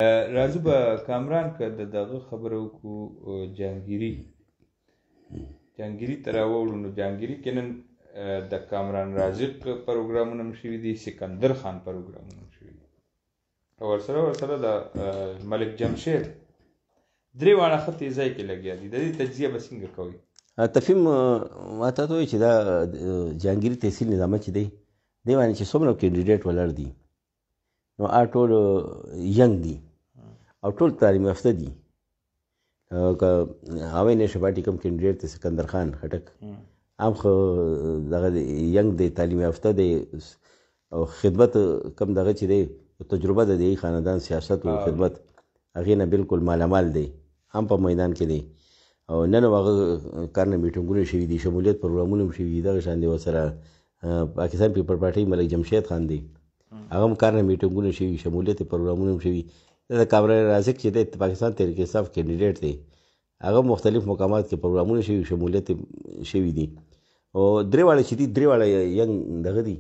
راځو به کامران که د دغه خبره وکړو جهانګیري ته راوړو. نو جهانګیري کې نن د کامران رازق پروګرامونه هم شوي دي، سکندر خان پروګرامونه هم شوي دي، او ورسره د ملک جمشید درې واړه ښه تیزی کې لګیا دي. د دې تجزیه به څنګه کوئ؟ تفهیم ما ته وایي چې دا جهانګیري تحصیل نظامه چې دی دې باندې چې څومره کینډیډیټ ولاړ دي نو ټول ینګ دي او ټول تعلیم یافته دي. هغوی نیشن پارټي کوم کینډیډیټ دی سکندر خان خټک هم خو دغه ینګ دی، تعلیم یافته دی او خدمت کم دغه چې دی تجربه د دې خاندان سیاست او خدمت هغې نه بالکل مالامال دی، هم په میدان کې دی. او نن هغه کار نه میټینګونه شوي دي، شمولیت پروګرامونه هم شوي دي. دغه شان دی ورسره پاکستان پیپل پارټۍ ملک جمشید خان دی، هغه هم کار نه میټینګونه شوي، شمولیت پروګرامونه هم شوي. د کامران رازق چې دی پاکستان تحریک انصاف کینډیډیټ دی، هغه مختلف مقامات کې پروګرامونه شوي، شمولیت شوي دي. او درې واړه چې دي درې واړه ینګ دغه دي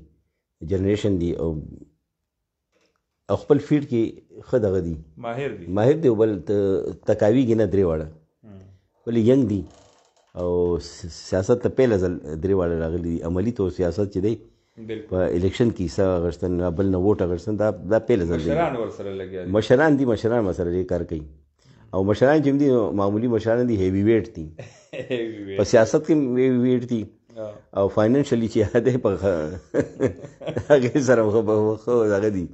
جنریشن دي او خپل فیلډ کې ښه دغه دي، ماهر دی. بل تکاویږي نه درې واړه ولې ینګ دي او سیاست ته پیله ځل درې واړه راغلي دي. عملي طور سیاست چې دی په الیکشن کې حصه اخیستن بل نه ووټ اخیستن دا پیله ځل دی. مشران دي، مشران سره ډېر کار کوي او مشران چې دي معمولي مشران دي، هیوي ویټ دي په سیاست کې، هیوي ویټ دي او فاینانشلی چې دی په هغې سره هغه دي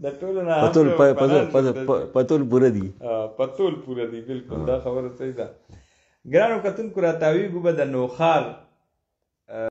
پتول پوره دي. بالکل دا خبره صحیح ده. ګرانو کتونکو راتاویږو به د نوخار